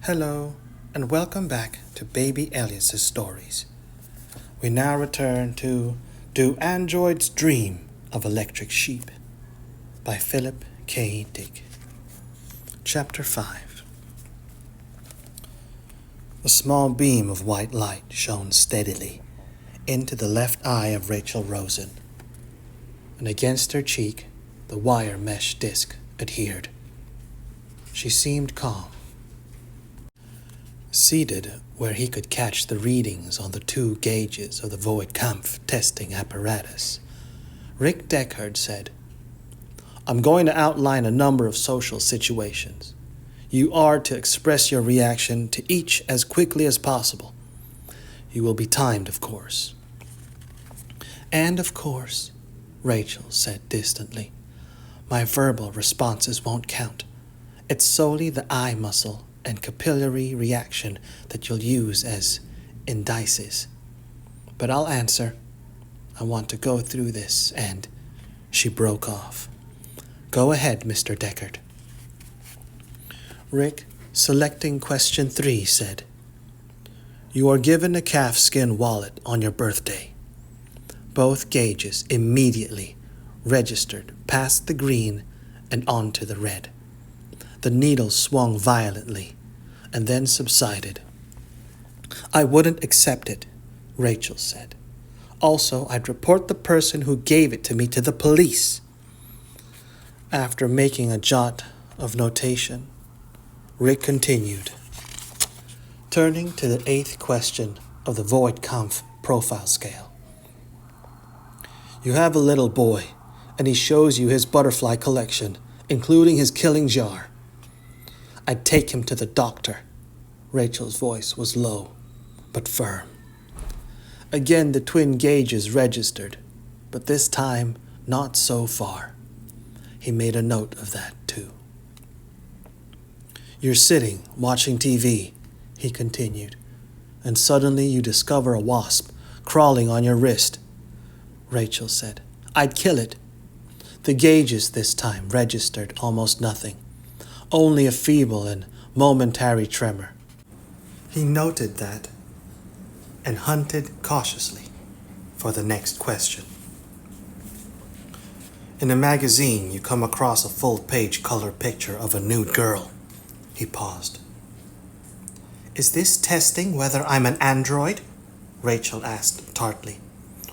Hello, and welcome back to Baby Elias's Stories. We now return to Do Androids Dream of Electric Sheep by Philip K. Dick. Chapter 5. A small beam of white light shone steadily into the left eye of Rachel Rosen, and against her cheek the wire mesh disc adhered. She seemed calm. Seated where he could catch the readings on the two gauges of the Voigtkampf testing apparatus, Rick Deckard said, "I'm going to outline a number of social situations. You are to express your reaction to each as quickly as possible. You will be timed, of course." "And of course," Rachel said distantly, "my verbal responses won't count. It's solely the eye muscle and capillary reaction that you'll use as indices. But I'll answer. I want to go through this and..." She broke off. "Go ahead, Mr. Deckard." Rick, selecting question 3, said, "You are given a calfskin wallet on your birthday. Both gauges immediately registered past the green and onto the red. The needle swung violently and then subsided." "I wouldn't accept it," Rachel said. "Also, I'd report the person who gave it to me to the police." After making a jot of notation, Rick continued, turning to the 8th question of the Voigtkampf profile scale. "You have a little boy, and he shows you his butterfly collection, including his killing jar. I'd take him to the doctor." Rachel's voice was low, but firm. Again the twin gauges registered, but this time not so far. He made a note of that, too. "You're sitting, watching TV," he continued, "and suddenly you discover a wasp crawling on your wrist." Rachel said, "I'd kill it." The gauges this time registered almost nothing, only a feeble and momentary tremor. He noted that and hunted cautiously for the next question. "In a magazine, you come across a full-page color picture of a nude girl." He paused. "Is this testing whether I'm an android?" Rachel asked tartly.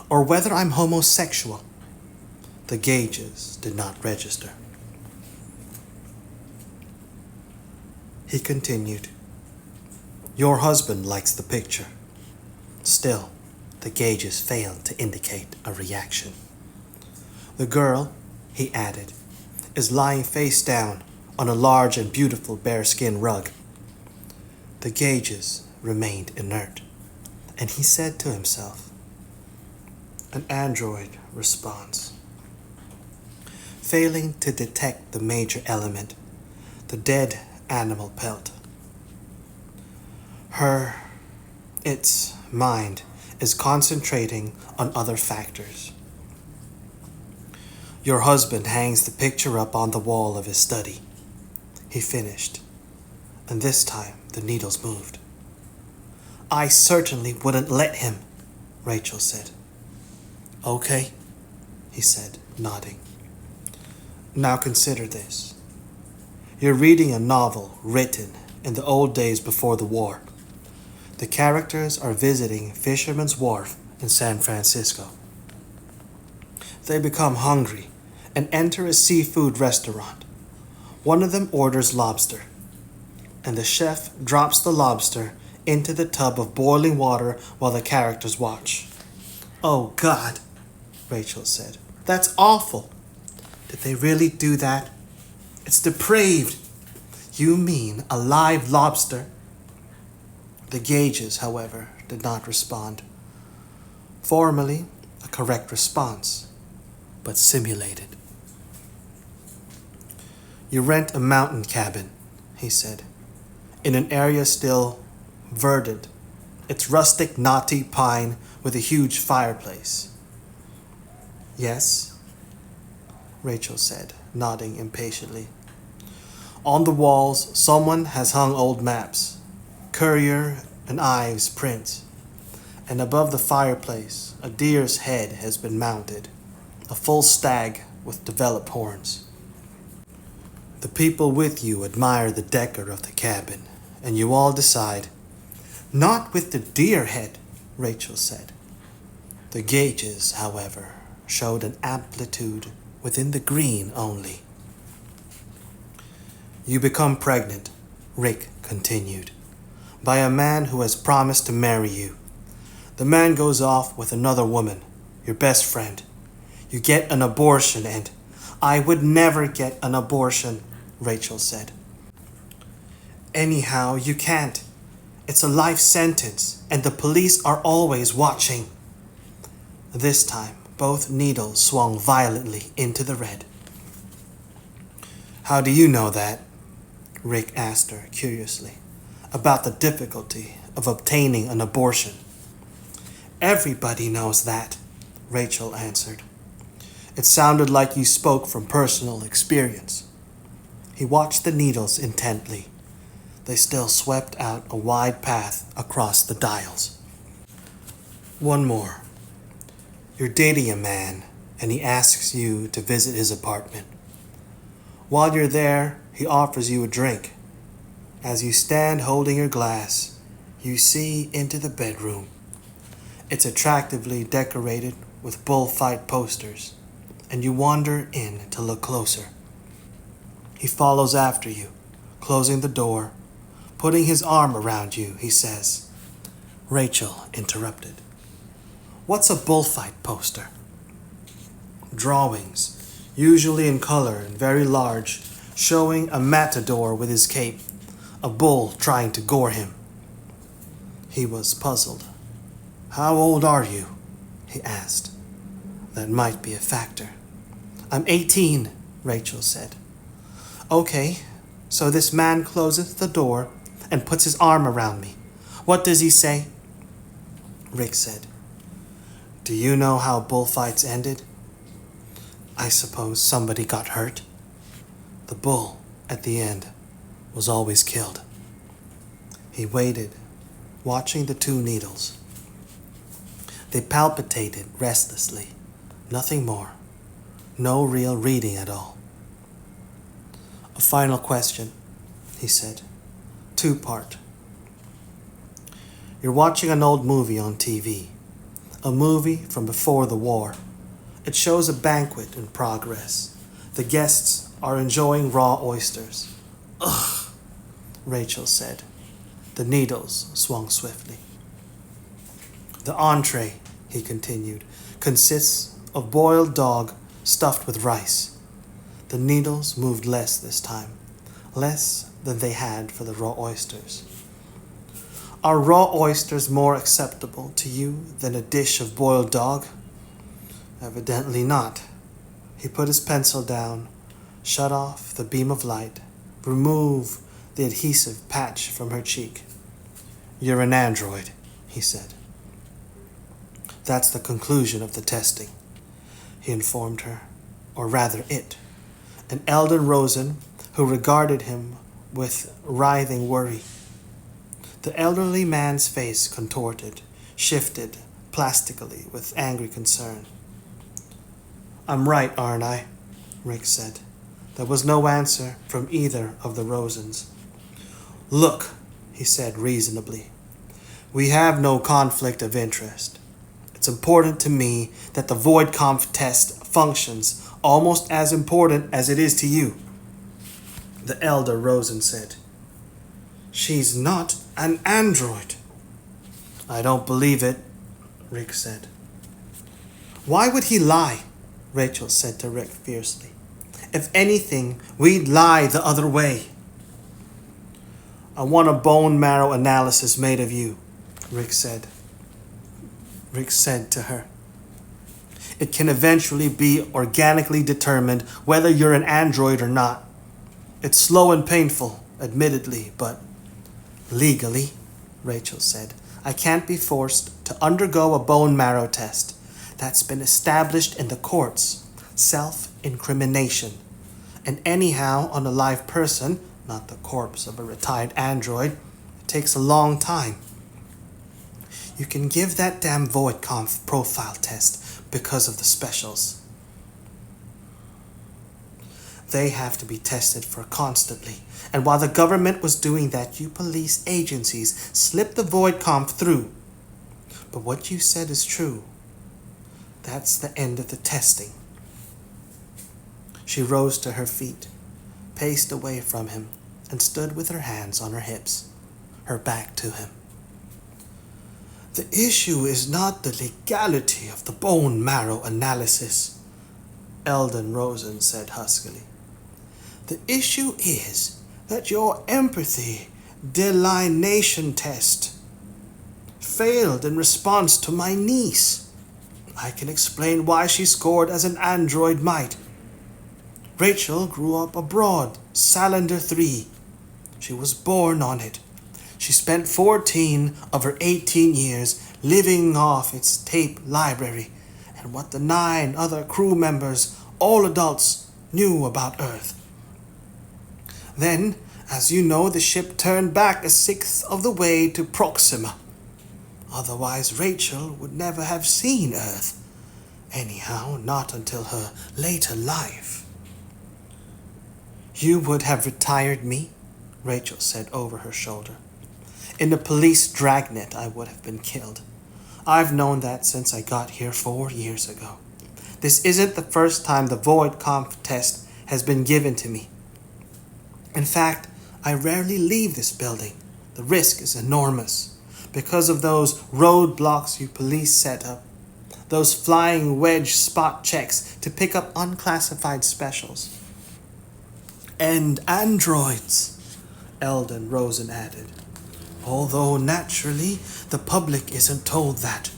"Or whether I'm homosexual?" The gauges did not register. He continued, "Your husband likes the picture." Still, the gauges failed to indicate a reaction. "The girl," he added, "is lying face down on a large and beautiful bearskin rug." The gauges remained inert, and he said to himself, "An android response." Failing to detect the major element, the dead animal pelt. Its mind is concentrating on other factors. "Your husband hangs the picture up on the wall of his study," he finished, and this time the needles moved. "I certainly wouldn't let him," Rachel said. "Okay," he said, nodding. "Now consider this. You're reading a novel written in the old days before the war. The characters are visiting Fisherman's Wharf in San Francisco. They become hungry and enter a seafood restaurant. One of them orders lobster, and the chef drops the lobster into the tub of boiling water while the characters watch." "Oh, God," Rachel said. "That's awful." "Did they really do that? It's depraved." "You mean a live lobster?" The gauges, however, did not respond. Formally, a correct response, but simulated. "You rent a mountain cabin," he said, "in an area still verdant. It's rustic, knotty pine with a huge fireplace." "Yes," Rachel said, nodding impatiently. "On the walls, someone has hung old maps, Currier and Ives prints, and above the fireplace a deer's head has been mounted, a full stag with developed horns. The people with you admire the decor of the cabin, and you all decide, "Not with the deer head," Rachel said. The gauges, however, showed an amplitude within the green only. "You become pregnant," Rick continued, "by a man who has promised to marry you. The man goes off with another woman, your best friend. You get an abortion and—" "I would never get an abortion," Rachel said. "Anyhow, you can't. It's a life sentence, and the police are always watching." This time, both needles swung violently into the red. "How do you know that?" Rick asked her curiously, about the difficulty of obtaining an abortion. "Everybody knows that," Rachel answered. "It sounded like you spoke from personal experience." He watched the needles intently. They still swept out a wide path across the dials. "One more. You're dating a man, and he asks you to visit his apartment. While you're there, he offers you a drink. As you stand holding your glass, you see into the bedroom. It's attractively decorated with bullfight posters, and you wander in to look closer. He follows after you, closing the door. Putting his arm around you, he says—" Rachel interrupted. "What's a bullfight poster?" "Drawings, usually in color and very large, showing a matador with his cape, a bull trying to gore him." He was puzzled. "How old are you?" he asked. "That might be a factor." "I'm 18, Rachel said. "Okay, so this man closes the door and puts his arm around me. What does he say?" Rick said, "Do you know how bullfights ended?" "I suppose somebody got hurt." "The bull, at the end, was always killed." He waited, watching the two needles. They palpitated restlessly, nothing more, no real reading at all. "A final question," he said. "Two-part. You're watching an old movie on TV, a movie from before the war. It shows a banquet in progress. The guests are enjoying raw oysters." "Ugh," Rachel said. The needles swung swiftly. "The entree," he continued, "consists of boiled dog stuffed with rice." The needles moved less this time, less than they had for the raw oysters. "Are raw oysters more acceptable to you than a dish of boiled dog?" "Evidently not." He put his pencil down, shut off the beam of light, removed the adhesive patch from her cheek. "You're an android," he said. "That's the conclusion of the testing," he informed her, or rather it. An elder Rosen who regarded him with writhing worry. The elderly man's face contorted, shifted plastically with angry concern. "I'm right, aren't I?" Rick said. There was no answer from either of the Rosens. "Look," he said reasonably, "we have no conflict of interest. It's important to me that the Voidkampf test functions almost as important as it is to you." The elder Rosen said, "She's not an android." "I don't believe it," Rick said. "Why would he lie?" Rachel said to Rick fiercely. "If anything, we'd lie the other way." "I want a bone marrow analysis made of you," Rick said. Rick said to her, "It can eventually be organically determined whether you're an android or not. It's slow and painful, admittedly, but—" "Legally," Rachel said, "I can't be forced to undergo a bone marrow test. That's been established in the courts. Self-incrimination. And anyhow, on a live person, not the corpse of a retired android, it takes a long time. You can give that damn void conf profile test because of the specials. They have to be tested for constantly, and while the government was doing that, you police agencies slipped the void conf through. But what you said is true. That's the end of the testing. She rose to her feet, paced away from him, and stood with her hands on her hips, her back to him. The issue is not the legality of the bone marrow analysis, Eldon Rosen said huskily. The issue is that your empathy delineation test failed in response to my niece. I can explain why she scored as an android might. Rachel grew up abroad, Salander 3. She was born on it. She spent 14 of her 18 years living off its tape library and what the 9 other crew members, all adults, knew about Earth. Then, as you know, the ship turned back a sixth of the way to Proxima. Otherwise, Rachel would never have seen Earth. Anyhow, not until her later life. You would have retired me, Rachel said over her shoulder. In the police dragnet, I would have been killed. I've known that since I got here 4 years ago. This isn't the first time the void conf test has been given to me. In fact, I rarely leave this building. The risk is enormous because of those roadblocks you police set up, those flying wedge spot checks to pick up unclassified specials. And androids, Eldon Rosen added. Although naturally, the public isn't told that.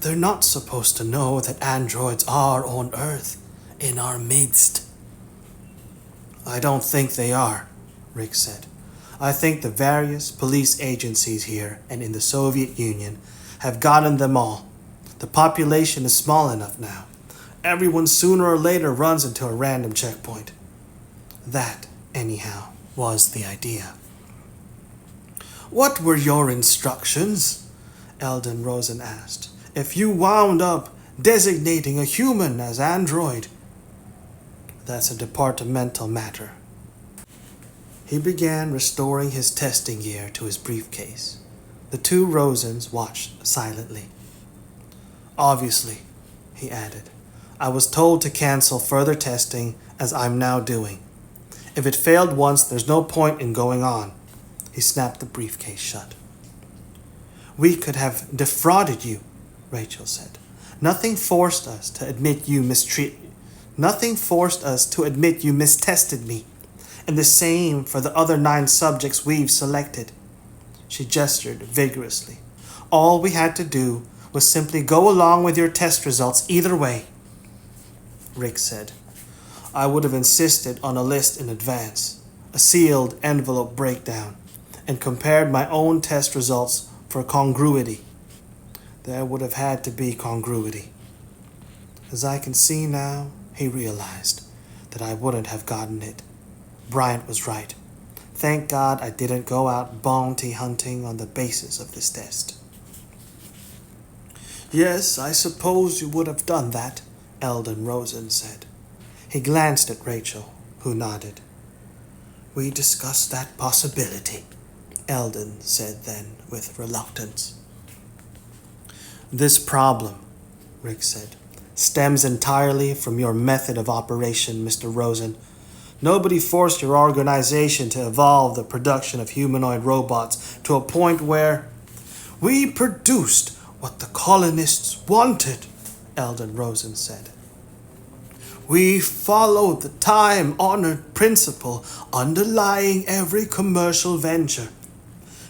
They're not supposed to know that androids are on Earth, in our midst. I don't think they are, Rick said. I think the various police agencies here and in the Soviet Union have gotten them all. The population is small enough now. Everyone sooner or later runs into a random checkpoint. That, anyhow, was the idea. What were your instructions? Eldon Rosen asked. If you wound up designating a human as android. That's a departmental matter. He began restoring his testing gear to his briefcase. The two Rosens watched silently. Obviously, he added, I was told to cancel further testing as I'm now doing. If it failed once, there's no point in going on. He snapped the briefcase shut. We could have defrauded you, Rachel said. Nothing forced us to admit you mistested me, and the same for the other 9 subjects we've selected. She gestured vigorously. All we had to do was simply go along with your test results either way. Rick said, I would have insisted on a list in advance, a sealed envelope breakdown, and compared my own test results for congruity. There would have had to be congruity. As I can see now, he realized that I wouldn't have gotten it. Bryant was right. Thank God I didn't go out bounty hunting on the basis of this test. Yes, I suppose you would have done that, Eldon Rosen said. He glanced at Rachel, who nodded. We discussed that possibility, Eldon said then with reluctance. This problem, Rick said, stems entirely from your method of operation, Mr. Rosen. Nobody forced your organization to evolve the production of humanoid robots to a point where we produced what the colonists wanted, Eldon Rosen said. We followed the time-honored principle underlying every commercial venture.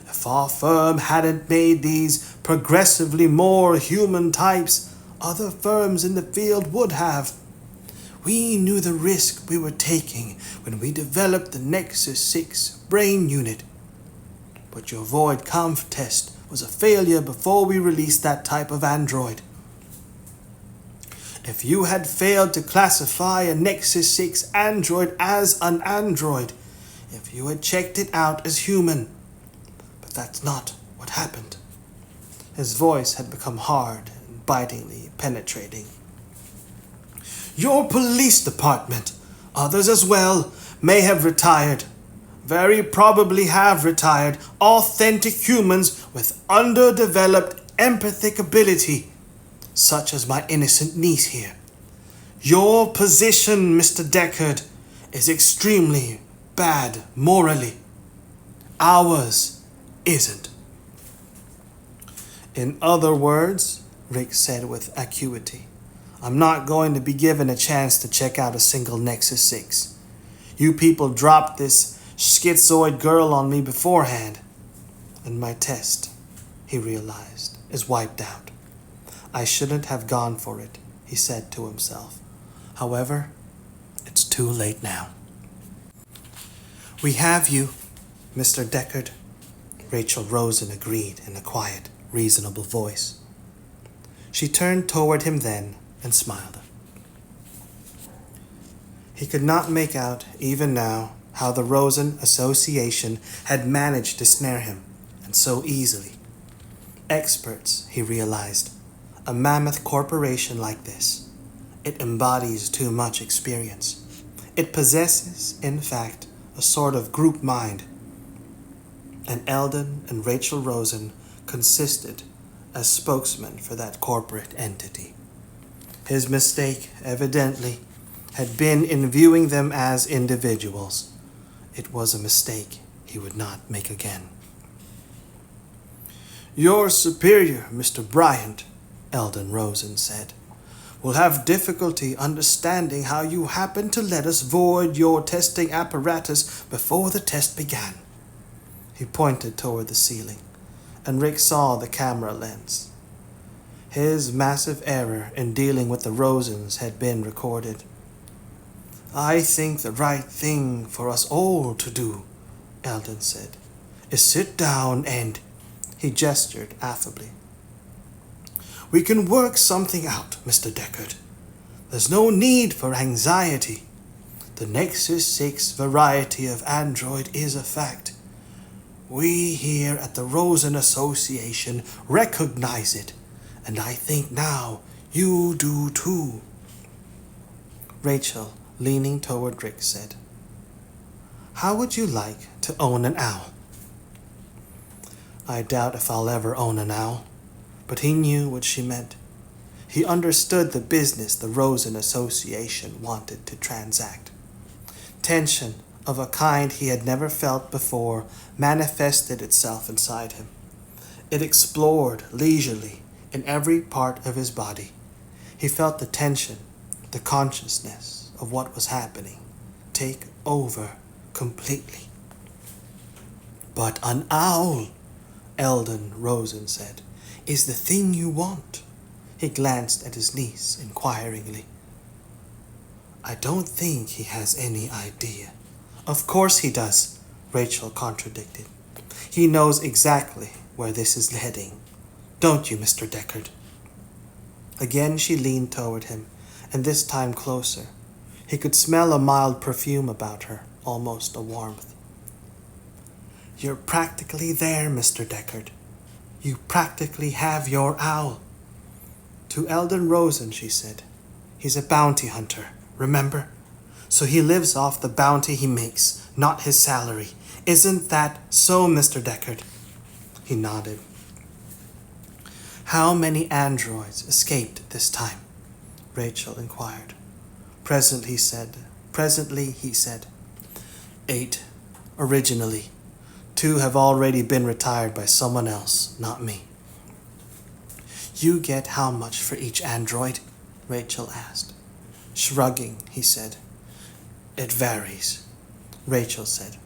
If our firm hadn't made these progressively more human types, other firms in the field would have. We knew the risk we were taking when we developed the Nexus 6 brain unit. But your void conf test was a failure before we released that type of android. If you had failed to classify a Nexus 6 android as an android, if you had checked it out as human, but that's not what happened." His voice had become hard and bitingly penetrating. "Your police department, others as well, may have retired. Very probably have retired authentic humans with underdeveloped empathic ability, such as my innocent niece here. Your position, Mr. Deckard, is extremely bad morally. Ours isn't." "In other words," Rick said with acuity, "I'm not going to be given a chance to check out a single Nexus 6. You people dropped this schizoid girl on me beforehand, and my test," he realized, "is wiped out. I shouldn't have gone for it," he said to himself. "However, it's too late now." "We have you, Mr. Deckard," Rachel Rosen agreed in a quiet, reasonable voice. She turned toward him then and smiled. He could not make out, even now, how the Rosen Association had managed to snare him, and so easily. Experts, he realized. A mammoth corporation like this. It embodies too much experience. It possesses, in fact, a sort of group mind. And Eldon and Rachel Rosen consisted as spokesmen for that corporate entity. His mistake, evidently, had been in viewing them as individuals. It was a mistake he would not make again. "Your superior, Mr. Bryant," Eldon Rosen said, "will have difficulty understanding how you happened to let us void your testing apparatus before the test began." He pointed toward the ceiling, and Rick saw the camera lens. His massive error in dealing with the Rosens had been recorded. "I think the right thing for us all to do," Eldon said, "is sit down and—" He gestured affably. "We can work something out, Mr. Deckard. There's no need for anxiety. The Nexus 6 variety of android is a fact. We here at the Rosen Association recognize it, and I think now you do too." Rachel, leaning toward Rick, said, "How would you like to own an owl?" "I doubt if I'll ever own an owl," but he knew what she meant. He understood the business the Rosen Association wanted to transact. Tension of a kind he had never felt before manifested itself inside him. It explored leisurely in every part of his body. He felt the tension, the consciousness of what was happening, take over completely. "But an owl," Eldon Rosen said, "is the thing you want." He glanced at his niece inquiringly. "I don't think he has any idea." "Of course he does," Rachel contradicted. "He knows exactly where this is heading. Don't you, Mr. Deckard?" Again she leaned toward him, and this time closer. He could smell a mild perfume about her, almost a warmth. "You're practically there, Mr. Deckard. You practically have your owl." To Eldon Rosen, she said, "He's a bounty hunter, remember? So he lives off the bounty he makes, not his salary. Isn't that so, Mr. Deckard?" He nodded. "How many androids escaped this time?" Rachel inquired. Presently, he said, 8, originally. 2 have already been retired by someone else, not me." "You get how much for each android?" Rachel asked. Shrugging, he said, "It varies," Rachel said.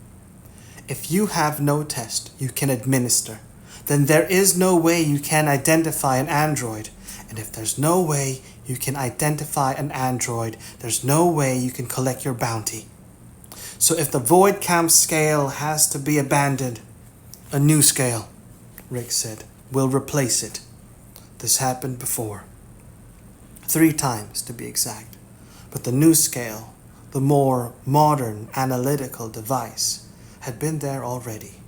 "If you have no test you can administer, then there is no way you can identify an android. And if there's no way you can identify an android, there's no way you can collect your bounty. So if the Void Camp scale has to be abandoned, a new scale," Rick said, "will replace it. This happened before. 3 times to be exact. But the new scale, the more modern analytical device, had been there already.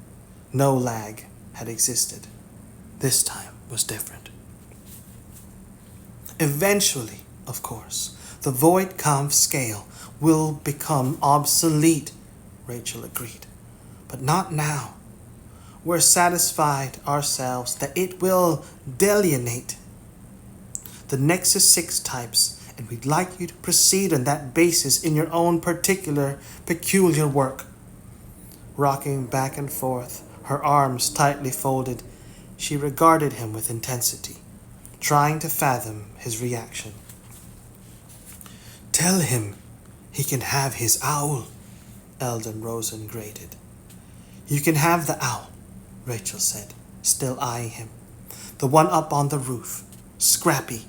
No lag had existed. This time was different. Eventually, of course, the Voight-Kampff scale will become obsolete, Rachel agreed. But not now. We're satisfied ourselves that it will delineate the Nexus 6 types, and we'd like you to proceed on that basis in your own particular, peculiar work. Rocking back and forth, her arms tightly folded, she regarded him with intensity, trying to fathom his reaction. Tell him he can have his owl, Eldon Rosen grated. You can have the owl, Rachel said, still eyeing him. The one up on the roof, scrappy.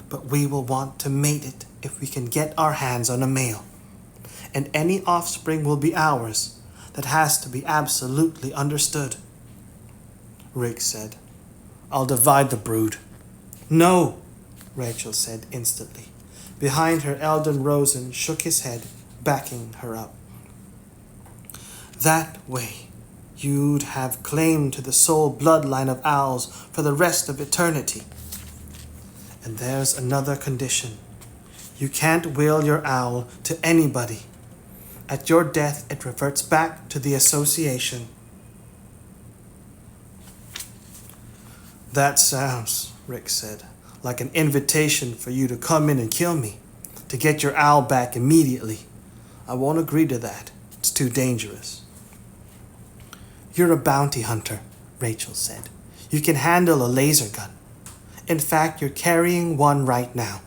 But we will want to mate it if we can get our hands on a male. And any offspring will be ours. That has to be absolutely understood. Rick said, I'll divide the brood. No, Rachel said instantly. Behind her, Eldon Rosen shook his head, backing her up. That way, you'd have claim to the sole bloodline of owls for the rest of eternity. And there's another condition. You can't will your owl to anybody. At your death, it reverts back to the association. That sounds, Rick said, like an invitation for you to come in and kill me, to get your owl back immediately. I won't agree to that. It's too dangerous. You're a bounty hunter, Rachel said. You can handle a laser gun. In fact, you're carrying one right now.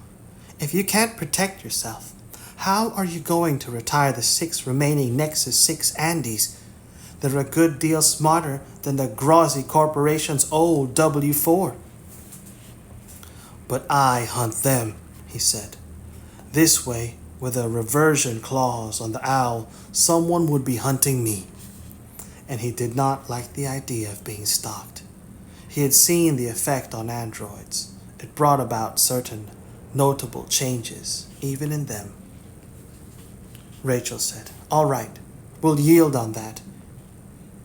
If you can't protect yourself, how are you going to retire the 6 remaining Nexus 6 Andes? They're a good deal smarter than the Grozzy Corporation's old W4. But I hunt them, he said. This way, with a reversion clause on the owl, someone would be hunting me. And he did not like the idea of being stalked. He had seen the effect on androids. It brought about certain notable changes, even in them. Rachel said, All right, we'll yield on that.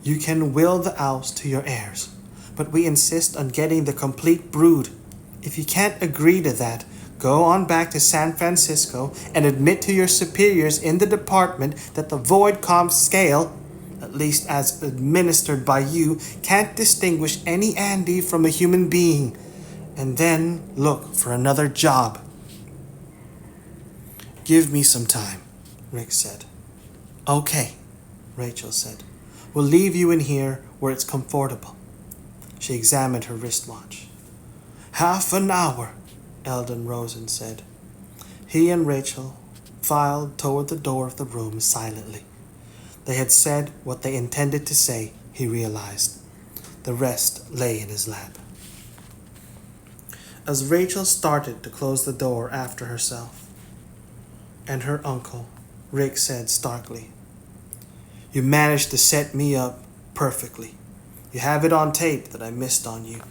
You can will the owls to your heirs, but we insist on getting the complete brood. If you can't agree to that, go on back to San Francisco and admit to your superiors in the department that the Voight-Kampff scale, at least as administered by you, can't distinguish any Andy from a human being, and then look for another job. Give me some time, Rick said. Okay, Rachel said. We'll leave you in here where it's comfortable. She examined her wristwatch. Half an hour, Eldon Rosen said. He and Rachel filed toward the door of the room silently. They had said what they intended to say, he realized. The rest lay in his lap. As Rachel started to close the door after herself and her uncle, Rick said starkly, You managed to set me up perfectly. You have it on tape that I missed on you.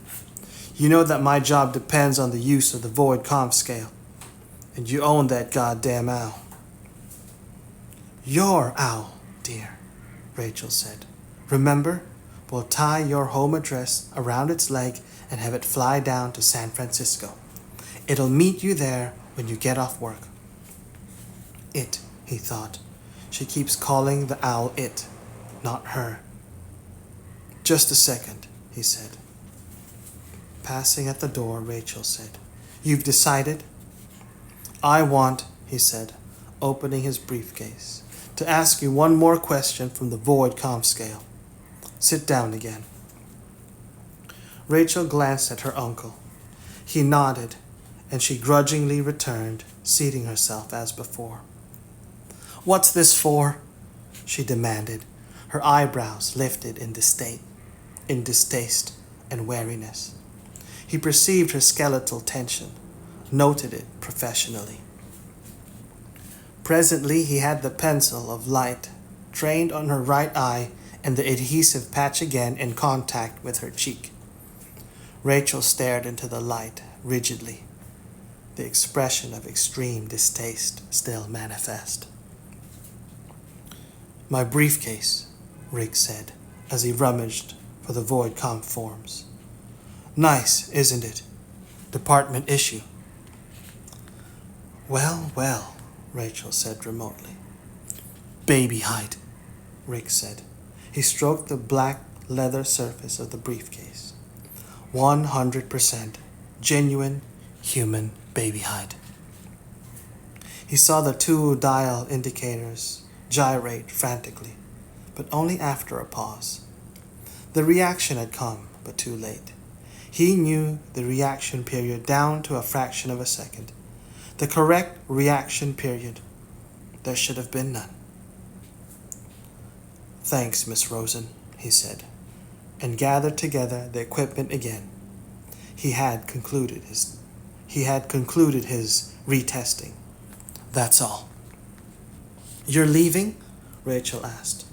You know that my job depends on the use of the Voight-Kampff scale. And you own that goddamn owl. Your owl, dear, Rachel said. Remember, we'll tie your home address around its leg and have it fly down to San Francisco. It'll meet you there when you get off work. It, he thought. She keeps calling the owl it, not her. Just a second, he said. Passing at the door, Rachel said, You've decided? I want, he said, opening his briefcase, to ask you one more question from the Voight-Kampff scale. Sit down again. Rachel glanced at her uncle. He nodded, and she grudgingly returned, seating herself as before. What's this for? She demanded, her eyebrows lifted in distaste and wariness. He perceived her skeletal tension, noted it professionally. Presently he had the pencil of light trained on her right eye and the adhesive patch again in contact with her cheek. Rachel stared into the light rigidly, the expression of extreme distaste still manifest. My briefcase, Rick said, as he rummaged for for the void comp forms. Nice, isn't it? Department issue. Well, well, Rachel said remotely. Baby hide, Rick said. He stroked the black leather surface of the briefcase. 100% genuine human baby hide. He saw the two dial indicators gyrate frantically, but only after a pause. The reaction had come, but too late. He knew the reaction period down to a fraction of a second. The correct reaction period. There should have been none. Thanks, Miss Rosen, he said, and gathered together the equipment again. He had concluded his retesting. That's all. You're leaving? Rachel asked.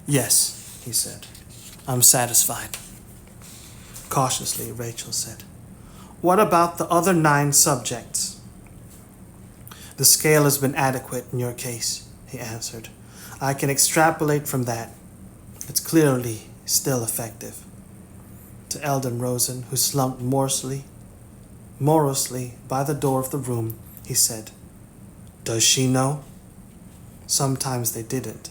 Yes, he said. I'm satisfied. Cautiously, Rachel said. What about the other 9 subjects? The scale has been adequate in your case, he answered. I can extrapolate from that. It's clearly still effective. To Eldon Rosen, who slumped morosely by the door of the room, he said, Does she know? Sometimes they didn't.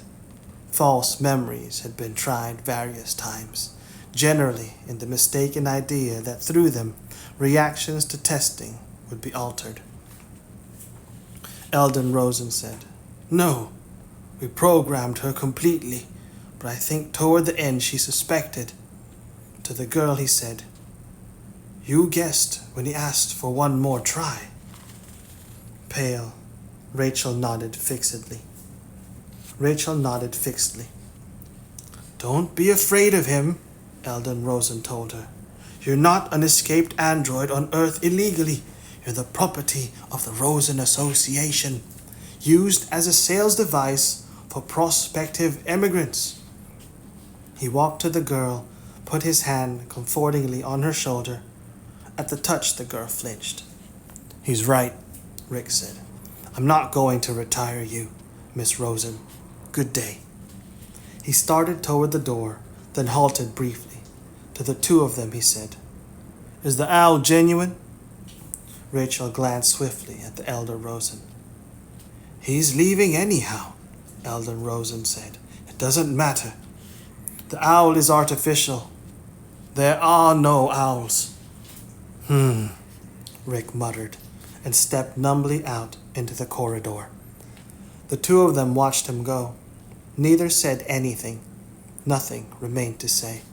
False memories had been tried various times, generally in the mistaken idea that through them reactions to testing would be altered. Eldon Rosen said, No, we programmed her completely, but I think toward the end she suspected. To the girl he said, You guessed when he asked for one more try. Pale, Rachel nodded fixedly. Don't be afraid of him, Eldon Rosen told her. You're not an escaped android on Earth illegally. You're the property of the Rosen Association, used as a sales device for prospective immigrants. He walked to the girl, put his hand comfortingly on her shoulder. At the touch, the girl flinched. He's right, Rick said. I'm not going to retire you, Miss Rosen. Good day. He started toward the door, then halted briefly. To the two of them, he said, Is the owl genuine? Rachel glanced swiftly at the elder Rosen. He's leaving anyhow, Eldon Rosen said. It doesn't matter. The owl is artificial. There are no owls. Rick muttered and stepped numbly out into the corridor. The two of them watched him go. Neither said anything. Nothing remained to say.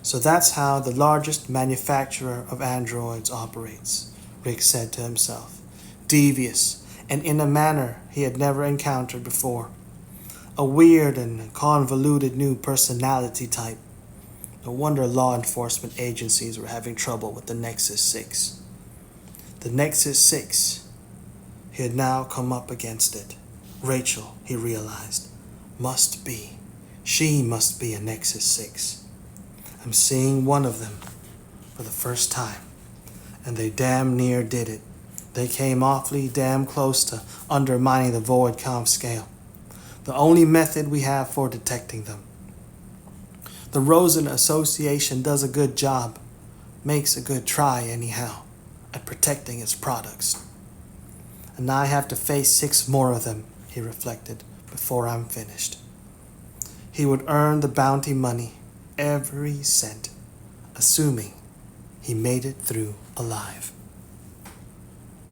So that's how the largest manufacturer of androids operates, Rick said to himself. Devious, and in a manner he had never encountered before. A weird and convoluted new personality type. No wonder law enforcement agencies were having trouble with the Nexus 6. The Nexus 6. He had now come up against it. Rachel, he realized, must be. She must be a Nexus 6. I'm seeing one of them for the first time. And they damn near did it. They came awfully damn close to undermining the void comp scale. The only method we have for detecting them. The Rosen Association does a good job, makes a good try anyhow, at protecting its products. And I have to face 6 more of them, he reflected, before I'm finished. He would earn the bounty money, every cent, assuming he made it through alive.